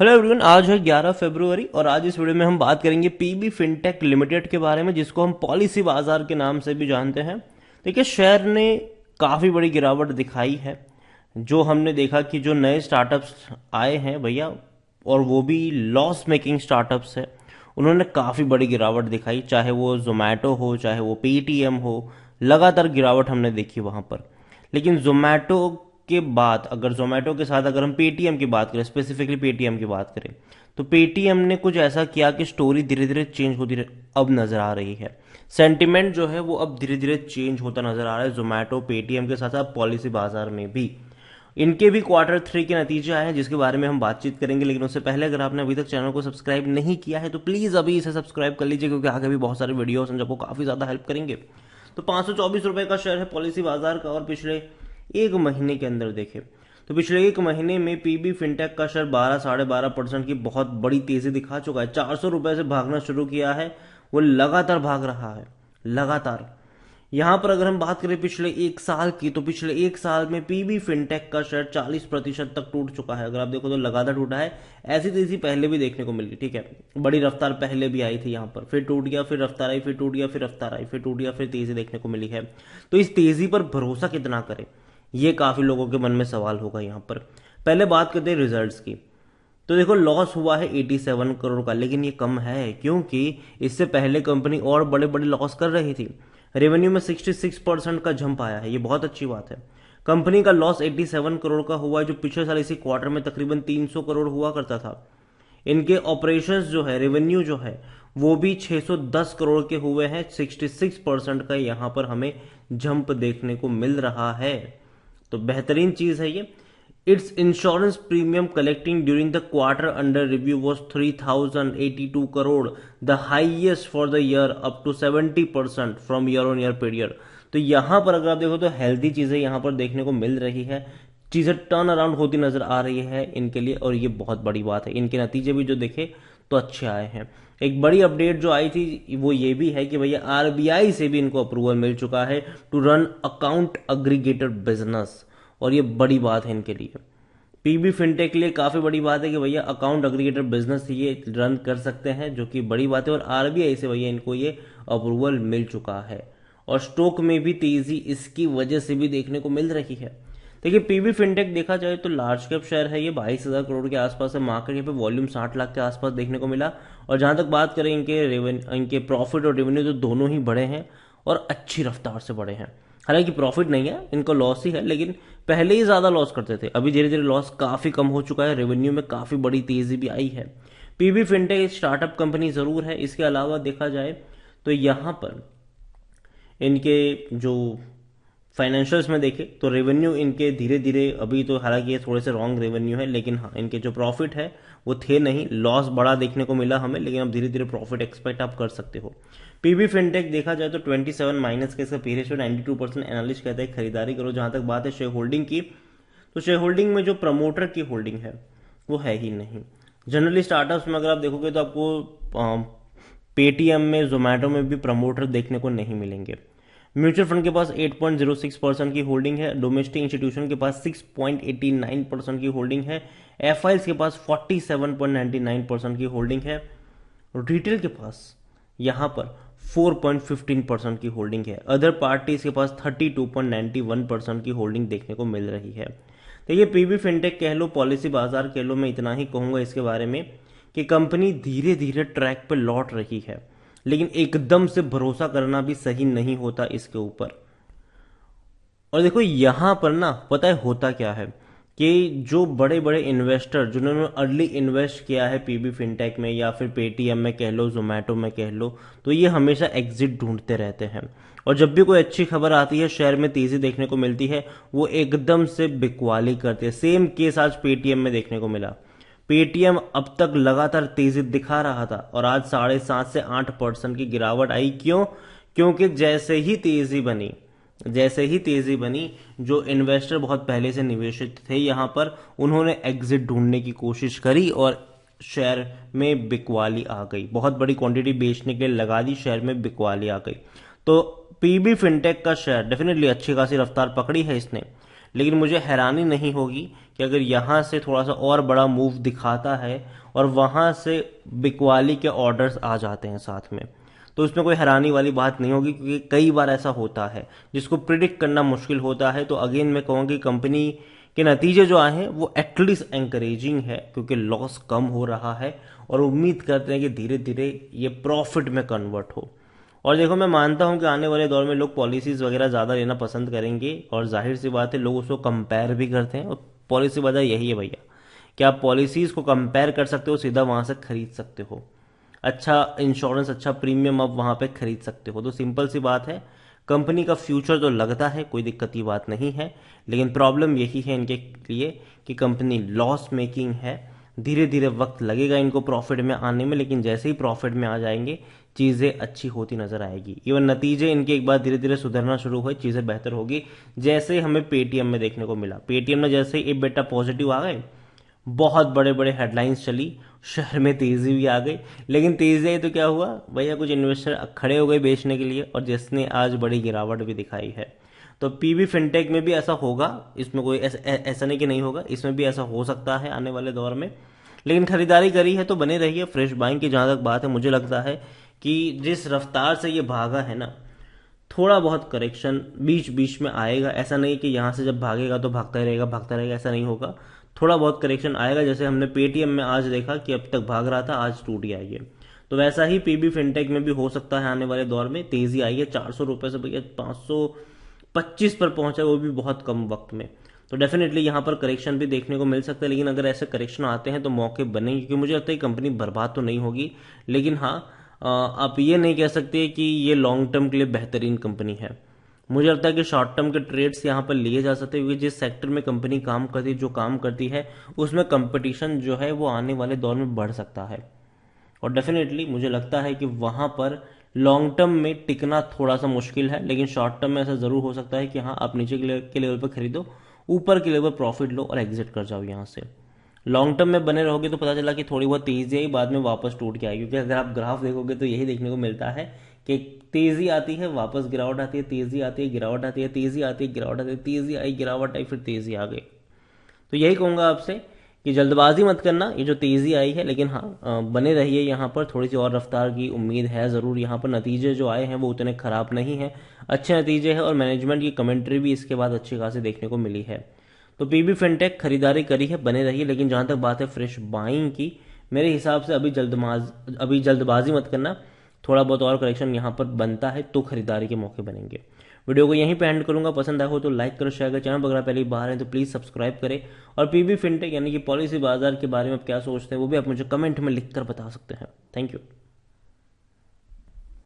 Hello everyone, आज है 11 फरवरी और आज इस वीडियो में हम बात करेंगे पीबी फिनटेक लिमिटेड के बारे में, जिसको हम पॉलिसी बाजार के नाम से भी जानते हैं। देखिए, शेयर ने काफ़ी बड़ी गिरावट दिखाई है। जो हमने देखा कि जो नए स्टार्टअप्स आए हैं भैया, और वो भी लॉस मेकिंग स्टार्टअप्स है, उन्होंने काफ़ी बड़ी गिरावट दिखाई। चाहे वो जोमेटो हो, चाहे वो पेटीएम हो, लगातार गिरावट हमने देखी वहाँ पर। लेकिन जोमेटो के बाद, अगर जोमेटो के साथ अगर हम पेटीएम की बात करें, स्पेसिफिकली पेटीएम की बात करें, तो पेटीएम ने कुछ ऐसा किया कि स्टोरी धीरे धीरे चेंज होती अब नजर आ रही है। सेंटिमेंट जो है वो अब धीरे धीरे चेंज होता नजर आ रहा है जोमेटो पेटीएम के साथ साथ पॉलिसी बाजार में भी। इनके भी Q3 के नतीजे आए हैं, जिसके बारे में हम बातचीत करेंगे। लेकिन उससे पहले अगर आपने अभी तक चैनल को सब्सक्राइब नहीं किया है तो प्लीज अभी इसे सब्सक्राइब कर लीजिए, क्योंकि आगे भी बहुत सारे वीडियोस हैं जो आपको काफी ज्यादा हेल्प करेंगे। तो 524 रुपए का शेयर है पॉलिसी बाजार का, और पिछले एक महीने के अंदर देखें तो पिछले एक महीने में पीबी फिनटेक का शेयर 12-12.5% की बहुत बड़ी तेजी दिखा चुका है। 400 रुपए से भागना शुरू किया है, वो लगातार भाग रहा है, लगातार। यहां पर अगर हम बात करें पिछले एक साल की, तो पिछले एक साल में पीबी फिनटेक का शेयर 40% तक टूट चुका है। अगर आप देखो तो लगातार टूटा है। ऐसी तेजी पहले भी देखने को मिली, ठीक है, बड़ी रफ्तार पहले भी आई थी यहां पर, फिर टूट गया, फिर रफ्तार आई, फिर टूट गया, फिर रफ्तार आई, फिर टूट गया, फिर तेजी देखने को मिली है। तो इस तेजी पर भरोसा कितना करें, ये काफी लोगों के मन में सवाल होगा यहां पर। पहले बात करते हैं रिजल्ट्स की। तो देखो, लॉस हुआ है 87 करोड़ का, लेकिन ये कम है क्योंकि इससे पहले कंपनी और बड़े बड़े लॉस कर रही थी। रेवेन्यू में 66% का जंप आया है, ये बहुत अच्छी बात है। कंपनी का लॉस 87 करोड़ का हुआ है, जो पिछले साल इसी क्वार्टर में तकरीबन 300 करोड़ हुआ करता था। इनके ऑपरेशंस जो है, रेवेन्यू जो है, वो भी 610 करोड़ के हुए हैं। 66% का यहां पर हमें जंप देखने को मिल रहा है, तो बेहतरीन चीज है ये। It's insurance premium collecting during the quarter under review was 3082 crore, the highest for the year, up to 70% from year on year period. तो यहां पर अगर आप देखो तो हेल्दी चीजें यहां पर देखने को मिल रही है, चीजें टर्न अराउंड होती नजर आ रही है इनके लिए, और ये बहुत बड़ी बात है। इनके नतीजे भी जो देखे तो अच्छे आए हैं। एक बड़ी अपडेट जो आई थी वो ये भी है कि भैया आरबीआई से भी इनको अप्रूवल मिल चुका है टू रन अकाउंट अग्रीगेटर बिजनेस, और ये बड़ी बात है इनके लिए। पीबी फिनटेक के लिए काफी बड़ी बात है कि भैया अकाउंट अग्रीगेटर बिजनेस ये रन कर सकते हैं, जो कि बड़ी बात है। और आरबीआई से भैया इनको ये अप्रूवल मिल चुका है, और स्टॉक में भी तेजी इसकी वजह से भी देखने को मिल रही है। देखिए, पीबी फिनटेक देखा जाए तो लार्ज कैप शेयर है, ये 22,000 करोड़ के आसपास है मार्केट। यहाँ पे वॉल्यूम 60 लाख के आसपास देखने को मिला। और जहां तक बात करें इनके प्रॉफिट और रेवेन्यू, तो दोनों ही बढ़े हैं और अच्छी रफ्तार से बढ़े हैं। हालांकि प्रॉफिट नहीं है, इनको लॉस ही है, लेकिन पहले ही ज्यादा लॉस करते थे, अभी धीरे धीरे लॉस काफी कम हो चुका है। रेवेन्यू में काफी बड़ी तेजी भी आई है। पीबी फिनटेक एक स्टार्टअप कंपनी जरूर है। इसके अलावा देखा जाए तो यहां पर इनके जो फाइनेंशियल्स में देखें तो रेवेन्यू इनके धीरे धीरे, अभी तो हालांकि ये थोड़े से रॉन्ग रेवेन्यू है, लेकिन हाँ, इनके जो प्रॉफिट है वो थे नहीं, लॉस बड़ा देखने को मिला हमें, लेकिन अब धीरे धीरे प्रॉफिट एक्सपेक्ट आप कर सकते हो। पीबी फिनटेक देखा जाए तो 27 माइनस का इसका पी रेशियो 92%। एनालिस्ट कहते हैं खरीदारी करो। जहां तक बात है शेयर होल्डिंग की, तो शेयर होल्डिंग में जो प्रमोटर की होल्डिंग है वो है ही नहीं। जनरली स्टार्टअप्स में अगर आप देखोगे तो आपको पेटीएम में, जोमेटो में भी प्रमोटर देखने को नहीं मिलेंगे। म्यूचुअल फंड के पास 8.06% की होल्डिंग है। डोमेस्टिक इंस्टीट्यूशन के पास 6.89% की होल्डिंग है। एफआईएस के पास 47.99% की होल्डिंग है। रिटेल के पास यहां पर 4.15% की होल्डिंग है। अदर पार्टीज के पास 32.91% की होल्डिंग देखने को मिल रही है। देखिए, पीबी फिनटेक कह लो, पॉलिसी बाजार कह लो, मैं इतना ही कहूंगा इसके बारे में कि कंपनी धीरे धीरे ट्रैक पर लौट रही है, लेकिन एकदम से भरोसा करना भी सही नहीं होता इसके ऊपर। और देखो यहां पर ना, पता है होता क्या है कि जो बड़े बड़े इन्वेस्टर जिन्होंने अर्ली इन्वेस्ट किया है पीबी फिनटेक में, या फिर पेटीएम में कह लो, जोमेटो में कह लो, तो ये हमेशा एग्जिट ढूंढते रहते हैं। और जब भी कोई अच्छी खबर आती है, शेयर में तेजी देखने को मिलती है, वो एकदम से बिकवाली करते हैं। सेम केस आज पेटीएम में देखने को मिला। पेटीएम अब तक लगातार तेजी दिखा रहा था, और आज 7.5 से 8% की गिरावट आई। क्यों? क्योंकि जैसे ही तेजी बनी, जो इन्वेस्टर बहुत पहले से निवेशित थे यहां पर, उन्होंने एग्जिट ढूंढने की कोशिश करी और शेयर में बिकवाली आ गई। बहुत बड़ी क्वांटिटी बेचने के लिए लगा दी, शेयर में बिकवाली आ गई। तो पीबी फिनटेक का शेयर डेफिनेटली अच्छी खासी रफ्तार पकड़ी है इसने, लेकिन मुझे हैरानी नहीं होगी कि अगर यहाँ से थोड़ा सा और बड़ा मूव दिखाता है और वहाँ से बिकवाली के ऑर्डर्स आ जाते हैं साथ में, तो उसमें कोई हैरानी वाली बात नहीं होगी, क्योंकि कई बार ऐसा होता है जिसको प्रिडिक्ट करना मुश्किल होता है। तो अगेन मैं कहूँगा कि कंपनी के नतीजे जो आए हैं वो एटलीस्ट एंकरेजिंग है, क्योंकि लॉस कम हो रहा है और उम्मीद करते हैं कि धीरे धीरे ये प्रॉफिट में कन्वर्ट हो। और देखो, मैं मानता हूं कि आने वाले दौर में लोग पॉलिसीज वगैरह ज़्यादा लेना पसंद करेंगे, और जाहिर सी बात है लोग उसको कंपेयर भी करते हैं, और पॉलिसी वजह यही है भैया कि आप पॉलिसीज को कंपेयर कर सकते हो, सीधा वहां से खरीद सकते हो, अच्छा इंश्योरेंस, अच्छा प्रीमियम आप वहां पे खरीद सकते हो। तो सिंपल सी बात है, कंपनी का फ्यूचर तो लगता है, कोई दिक्कत की बात नहीं है, लेकिन प्रॉब्लम यही है इनके लिए कि कंपनी लॉस मेकिंग है। धीरे धीरे वक्त लगेगा इनको प्रॉफिट में आने में, लेकिन जैसे ही प्रॉफिट में आ जाएंगे चीज़ें अच्छी होती नजर आएगी। इवन नतीजे इनके एक बार धीरे धीरे सुधरना शुरू हुए, चीज़ें बेहतर होगी, जैसे हमें पेटीएम में देखने को मिला। पेटीएम में जैसे ही बेटा पॉजिटिव आ गए, बहुत बड़े बड़े हेडलाइंस चली, शहर में तेजी भी आ गई, लेकिन तेजी आई तो क्या हुआ भैया, कुछ इन्वेस्टर खड़े हो गए बेचने के लिए, और जिसने आज बड़ी गिरावट भी दिखाई है। तो पीबी फिनटेक में भी ऐसा होगा, इसमें कोई ऐसा नहीं कि नहीं होगा, इसमें भी ऐसा हो सकता है आने वाले दौर में। लेकिन खरीदारी करी है तो बने रहिए। फ्रेश बाइंग की जहां तक बात है, मुझे लगता है कि जिस रफ्तार से ये भागा है ना, थोड़ा बहुत करेक्शन बीच बीच में आएगा। ऐसा नहीं कि यहां से जब भागेगा तो भागता रहेगा, ऐसा नहीं होगा। थोड़ा बहुत करेक्शन आएगा, जैसे हमने पेटीएम में आज देखा कि अब तक भाग रहा था, आज टूट गया ये। तो वैसा ही पीबी फिनटेक में भी हो सकता है आने वाले दौर में तेजी आई है। 400 रुपए से भैया 525 पर पहुंचा, वो भी बहुत कम वक्त में। तो डेफिनेटली यहाँ पर करेक्शन भी देखने को मिल सकता है, लेकिन अगर ऐसे करेक्शन आते हैं तो मौके बनेंगे, क्योंकि मुझे लगता है कंपनी बर्बाद तो नहीं होगी, लेकिन हाँ, आप ये नहीं कह सकते कि ये लॉन्ग टर्म के लिए बेहतरीन कंपनी है। मुझे लगता है कि शॉर्ट टर्म के ट्रेड्स यहाँ पर लिए जा सकते हैं, क्योंकि जिस सेक्टर में कंपनी काम करती, जो काम करती है, उसमें कंपटीशन जो है वो आने वाले दौर में बढ़ सकता है। और डेफिनेटली मुझे लगता है कि वहां पर लॉन्ग टर्म में टिकना थोड़ा सा मुश्किल है, लेकिन शॉर्ट टर्म में ऐसा जरूर हो सकता है कि हाँ, आप नीचे के लेवल पर खरीदो, ऊपर के लेवल पर प्रॉफिट लो और एग्जिट कर जाओ यहाँ से। लॉन्ग टर्म में बने रहोगे तो पता चला कि थोड़ी बहुत तेजी आई, बाद में वापस टूट के आएगी, क्योंकि अगर आप ग्राफ देखोगे तो यही देखने को मिलता है कि तेजी आती है, वापस गिरावट आती है, तेजी आती है, गिरावट आती है, तेजी आती है, गिरावट आती है, तेजी आई, गिरावट आई, फिर तेजी आ गई। तो यही कहूंगा आपसे कि जल्दबाजी मत करना, ये जो तेजी आई है, लेकिन हाँ, बने रहिए यहाँ पर, थोड़ी सी और रफ्तार की उम्मीद है जरूर। यहाँ पर नतीजे जो आए हैं वो उतने खराब नहीं है, अच्छे नतीजे हैं, और मैनेजमेंट की कमेंट्री भी इसके बाद अच्छी खासी देखने को मिली है। तो पीबी फिनटेक खरीदारी करी है, बने रहिए। लेकिन जहां तक बात है फ्रेश बाइंग की, मेरे हिसाब से अभी जल्दबाजी मत करना, थोड़ा बहुत और करेक्शन यहाँ पर बनता है तो खरीदारी के मौके बनेंगे। वीडियो को यहीं पे एंड करूंगा, पसंद आया हो तो लाइक करो, शेयर करो, चैनल पर अगर पहली बार है तो प्लीज सब्सक्राइब करें। और पीबी फिनटेक यानी कि पॉलिसी बाजार के बारे में आप क्या सोचते हैं वो भी आप मुझे कमेंट में लिखकर बता सकते हैं। Thank you.